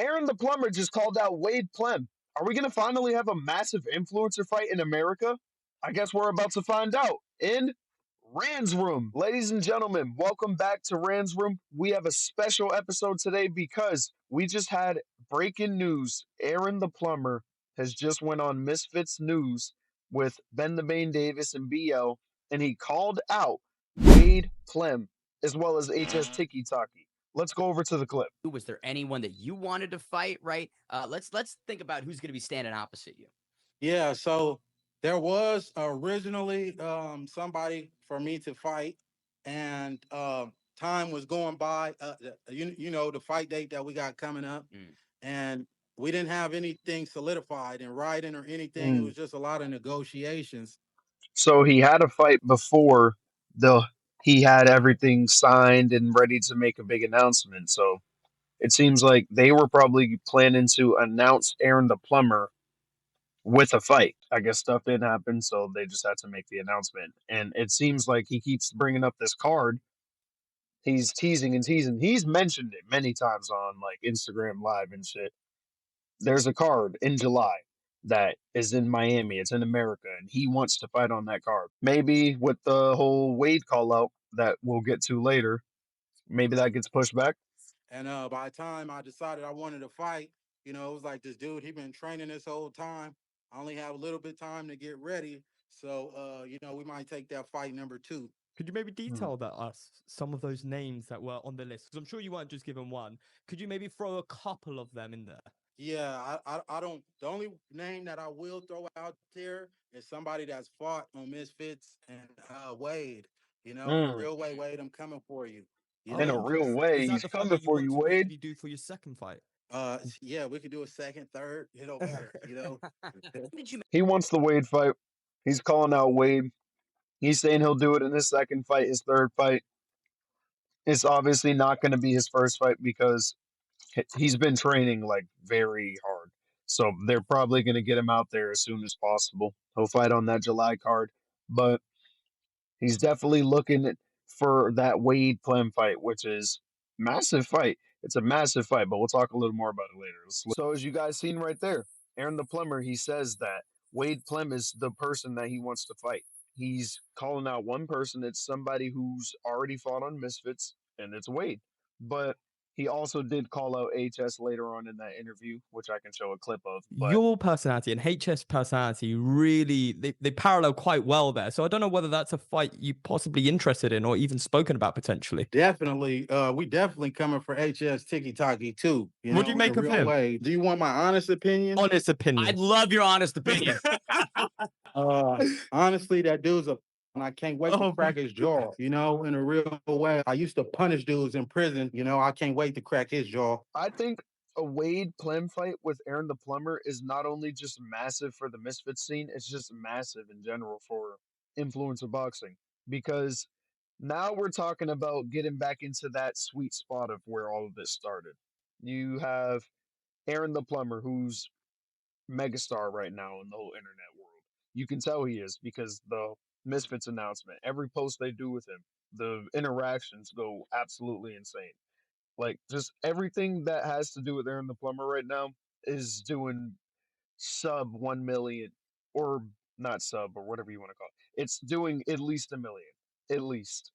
Aaron the Plumber just called out Wade Plem. Are we going to finally have a massive influencer fight in America? I guess we're about to find out in Rand's Room. Ladies and gentlemen, welcome back to Rand's Room. We have a special episode today because we just had breaking news. Aaron the Plumber has just went on Misfits News with Ben the Bane Davis and BL, and he called out Wade Plem as well as HS Tiki Taki. Let's go over to the clip. Was there anyone that you wanted to fight? Right. Let's think about who's going to be standing opposite you. Yeah, so there was originally somebody for me to fight, and time was going by. The fight date that we got coming up, and we didn't have anything solidified in writing or anything. It was just a lot of negotiations. So he had a fight before the he had everything signed and ready to make a big announcement. So it seems like they were probably planning to announce Aaron the Plumber with a fight. I guess stuff didn't happen, so they just had to make the announcement. And it seems like he keeps bringing up this card. He's teasing and teasing. He's mentioned it many times on like Instagram Live and shit. There's a card in July that is in Miami. It's in America, and he wants to fight on that card. Maybe with the whole Wade call out that we'll get to later, maybe that gets pushed back. And by the time I decided I wanted to fight, it was like this dude, he been training this whole time. I only have a little bit of time to get ready. So, we might take that fight number 2. Could you maybe detail that us some of those names that were on the list? Because I'm sure you weren't just given one. Could you maybe throw a couple of them in there? Yeah, I don't. The only name that I will throw out there is somebody that's fought on Misfits and Wade. In a real way, Wade, I'm coming for you. In a real way, he's coming for you, Wade. You do for your second fight. Yeah, we could do a second, third. It don't matter. He wants the Wade fight. He's calling out Wade. He's saying he'll do it in his second fight, his third fight. It's obviously not going to be his first fight because he's been training like very hard. So they're probably going to get him out there as soon as possible. He'll fight on that July card, but he's definitely looking for that Wade Plem fight, which is massive fight. It's a massive fight, but we'll talk a little more about it later. So as you guys seen right there, Aaron the Plumber, he says that Wade Plem is the person that he wants to fight. He's calling out one person. It's somebody who's already fought on Misfits, and it's Wade. But he also did call out HS later on in that interview, which I can show a clip of. But your personality and HS personality really, they parallel quite well there. So I don't know whether that's a fight you possibly interested in or even spoken about potentially. Definitely. We definitely coming for HS Tiki Taki too. What do you make of him? Way. Do you want my honest opinion? Honest opinion. I'd love your honest opinion. Honestly, that dude's and I can't wait to crack his jaw, in a real way. I used to punish dudes in prison, I can't wait to crack his jaw. I think a Wade Plem fight with Aaron the Plumber is not only just massive for the Misfits scene, it's just massive in general for influencer boxing because now we're talking about getting back into that sweet spot of where all of this started. You have Aaron the Plumber, who's megastar right now in the whole internet world. You can tell he is because the Misfits announcement, every post they do with him, the interactions go absolutely insane. Like just everything that has to do with Aaron the Plumber right now is doing sub 1 million or not sub or whatever you want to call it. It's doing at least a million. At least.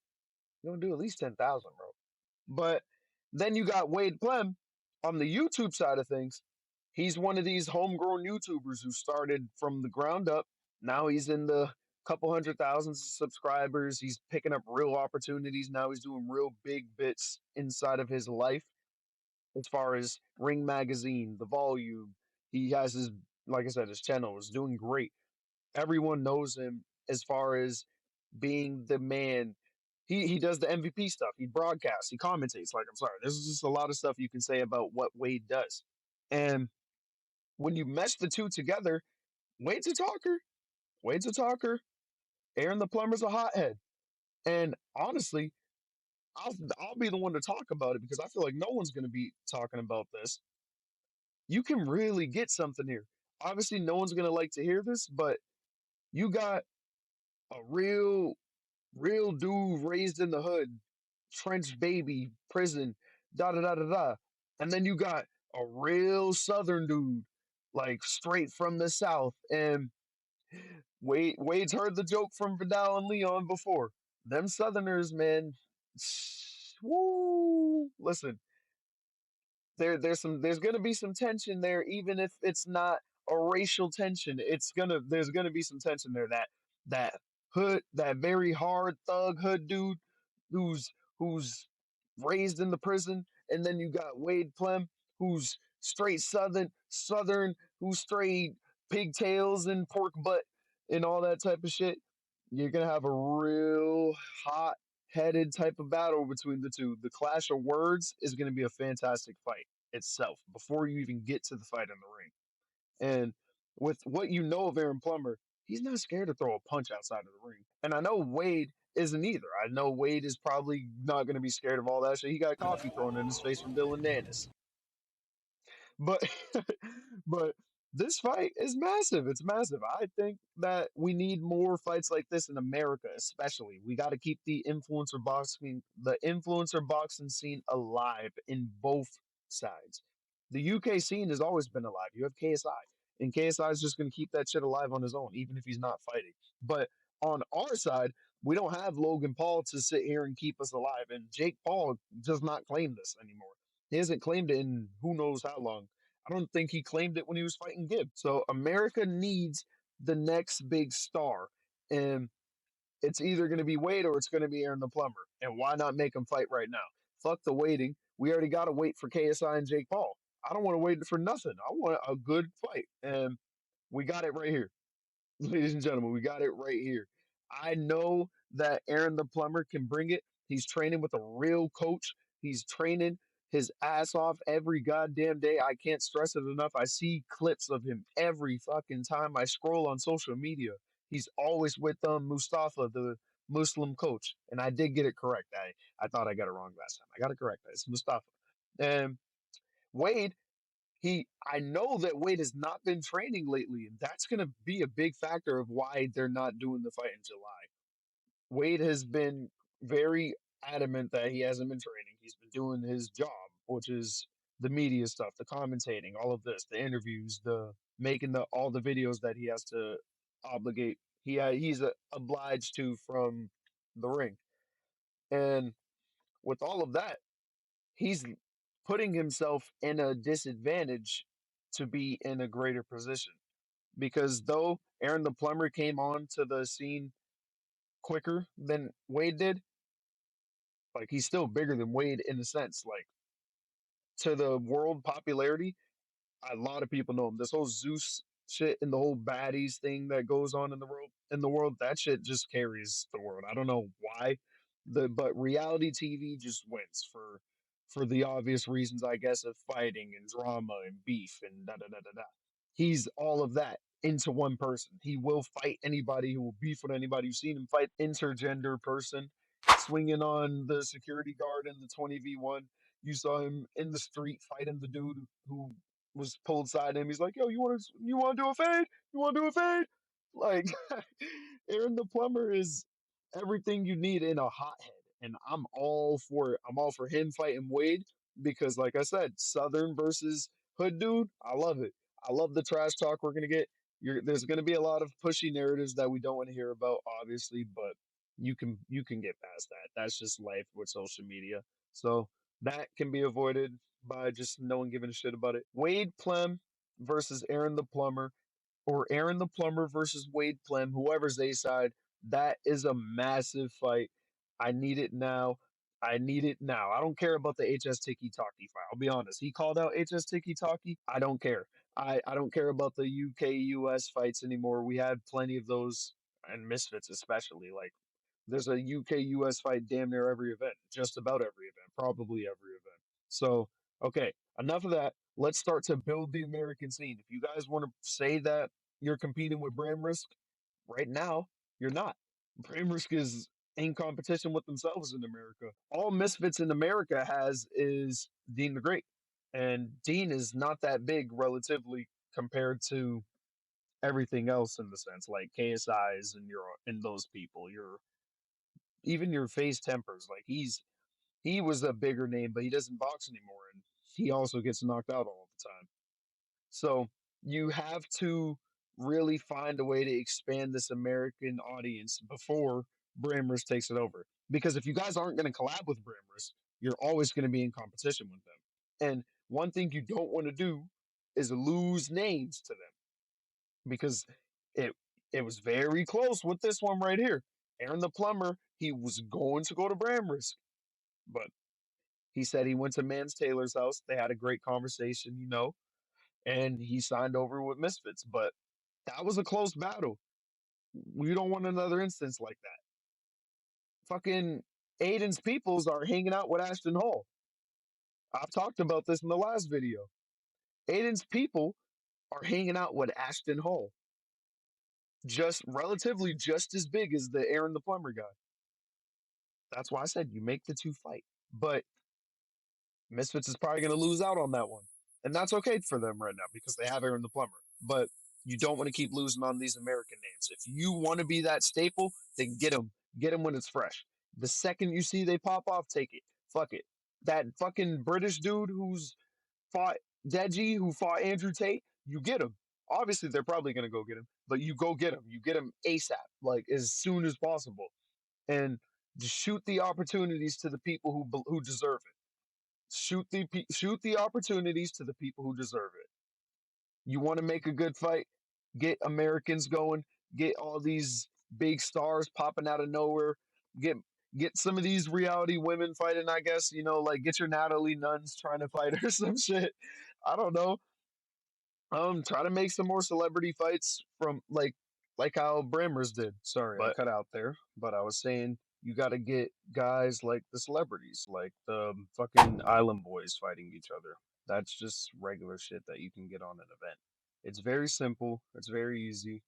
You want to do at least 10,000, bro. But then you got Wade Plem on the YouTube side of things. He's one of these homegrown YouTubers who started from the ground up. Now he's in the couple hundred thousands of subscribers. He's picking up real opportunities. Now he's doing real big bits inside of his life as far as Ring Magazine, the volume. He has his, like I said, his channel is doing great. Everyone knows him as far as being the man. He does the MVP stuff. He broadcasts. He commentates. Like, I'm sorry, there's just a lot of stuff you can say about what Wade does. And when you mesh the two together, Wade's a talker. Wade's a talker. Aaron the Plumber's a hothead. And honestly, I'll be the one to talk about it because I feel like no one's going to be talking about this. You can really get something here. Obviously, no one's going to like to hear this, but you got a real dude raised in the hood, trench baby, prison, da da da da da. And then you got a real Southern dude, like straight from the South. And Wade's heard the joke from Vidal and Leon before. Them Southerners, man, woo! Listen, there's gonna be some tension there, even if it's not a racial tension. There's gonna be some tension there. That hood, that very hard thug hood dude who's raised in the prison, and then you got Wade Plem, who's straight southern, who's straight pigtails and pork butt and all that type of shit. You're gonna have a real hot headed type of battle between the two. The clash of words is gonna be a fantastic fight itself before you even get to the fight in the ring. And with what you know of Aaron Plummer, he's not scared to throw a punch outside of the ring. And I know Wade isn't either. I know Wade is probably not going to be scared of all that shit. He got coffee thrown in his face from Dylan Dennis. But but this fight is massive. It's massive. I think that we need more fights like this in America, especially. We got to keep the influencer boxing scene alive in both sides. The UK scene has always been alive. You have KSI, and KSI is just going to keep that shit alive on his own, even if he's not fighting. But on our side, we don't have Logan Paul to sit here and keep us alive, and Jake Paul does not claim this anymore. He hasn't claimed it in who knows how long. I don't think he claimed it when he was fighting Gibbs. So America needs the next big star. And it's either going to be Wade or it's going to be Aaron the Plumber. And why not make them fight right now? Fuck the waiting. We already got to wait for KSI and Jake Paul. I don't want to wait for nothing. I want a good fight. And we got it right here. Ladies and gentlemen, we got it right here. I know that Aaron the Plumber can bring it. He's training with a real coach. He's training his ass off every goddamn day. I can't stress it enough. I see clips of him every fucking time I scroll on social media. He's always with Mustafa, the Muslim coach. And I did get it correct. I thought I got it wrong last time. I got it correct. It's Mustafa. And Wade, I know that Wade has not been training lately, and that's going to be a big factor of why they're not doing the fight in July. Wade has been very adamant that he hasn't been training. He's been doing his job, which is the media stuff, the commentating, all of this, the interviews, the making the all the videos that he has to obligate. He's obliged to from the ring, and with all of that, he's putting himself in a disadvantage to be in a greater position. Because though Aaron the Plumber came on to the scene quicker than Wade did, like he's still bigger than Wade in a sense. Like to the world popularity, a lot of people know him. This whole Zeus shit and the whole baddies thing that goes on in the world, that shit just carries the world. I don't know why. But reality TV just wins for the obvious reasons, I guess, of fighting and drama and beef and da da da da da. He's all of that into one person. He will fight anybody. He will beef with anybody. You've seen him fight intergender person, swinging on the security guard in the 20v1. You saw him in the street fighting the dude who was pulled side him. He's like, "Yo, you want to do a fade? You want to do a fade?" Like Aaron the Plumber is everything you need in a hothead, and I'm all for it. I'm all for him fighting Wade because, like I said, Southern versus Hood dude. I love it. I love the trash talk we're gonna get. There's gonna be a lot of pushy narratives that we don't want to hear about, obviously, but you can get past that. That's just life with social media. So that can be avoided by just no one giving a shit about it. Wade Plem versus Aaron the Plumber, or Aaron the Plumber versus Wade Plem, whoever's A side. That is a massive fight. I need it now. I need it now. I don't care about the HS Tiki Taki fight. I'll be honest. He called out HS Tiki Taki. I don't care. I don't care about the UK US fights anymore. We had plenty of those, and Misfits especially. Like there's a UK US fight damn near every event, just about every event, probably every event. So, okay, enough of that. Let's start to build the American scene. If you guys want to say that you're competing with Bram Risk, right now, you're not. Bram Risk is in competition with themselves in America. All Misfits in America has is Dean the Great. And Dean is not that big relatively compared to everything else in the sense like KSIs and those people. Even your face tempers. Like he was a bigger name, but he doesn't box anymore, and he also gets knocked out all the time. So you have to really find a way to expand this American audience before Bramers takes it over. Because if you guys aren't going to collab with Bramers, you're always going to be in competition with them. And one thing you don't want to do is lose names to them, because it it was very close with this one right here. Aaron the Plumber, he was going to go to Bramers, but he said he went to Mans Taylor's house. They had a great conversation, and he signed over with Misfits. But that was a close battle. We don't want another instance like that. Fucking Aiden's peoples are hanging out with Ashton Hall. I've talked about this in the last video. Aiden's people are hanging out with Ashton Hall. Just relatively just as big as the Aaron the Plumber guy. That's why I said you make the two fight. But Misfits is probably going to lose out on that one. And that's okay for them right now because they have Aaron the Plumber. But you don't want to keep losing on these American names. If you want to be that staple, then get them. Get them when it's fresh. The second you see they pop off, take it. Fuck it. That fucking British dude who's fought Deji, who fought Andrew Tate, you get him. Obviously, they're probably going to go get him, but you go get him. You get him ASAP, like as soon as possible. And just shoot the opportunities to the people who deserve it. Shoot the opportunities to the people who deserve it. You want to make a good fight? Get Americans going. Get all these big stars popping out of nowhere. Get some of these reality women fighting. I guess like get your Natalie Nuns trying to fight or some shit. I don't know. Try to make some more celebrity fights from like how Bramers did. Sorry, I cut out there, but I was saying you got to get guys like the celebrities, like the fucking Island Boys fighting each other. That's just regular shit that you can get on an event. It's very simple. It's very easy.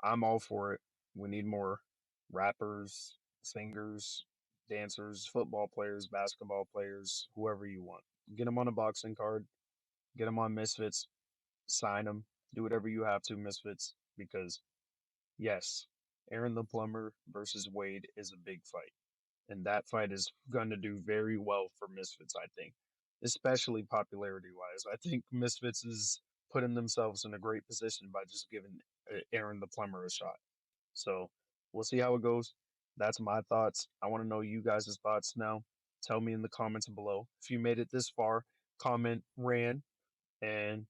I'm all for it. We need more rappers, singers, dancers, football players, basketball players, whoever you want. Get them on a boxing card. Get them on Misfits. Sign them. Do whatever you have to, Misfits, because yes, Aaron the Plumber versus Wade is a big fight. And that fight is going to do very well for Misfits, I think, especially popularity wise. I think Misfits is putting themselves in a great position by just giving Aaron the Plumber a shot. So we'll see how it goes. That's my thoughts. I want to know you guys' thoughts now. Tell me in the comments below. If you made it this far, comment Ran, and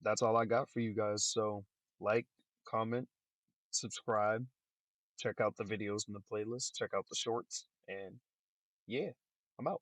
that's all I got for you guys. So like, comment, subscribe, check out the videos in the playlist, check out the shorts, and yeah, I'm out.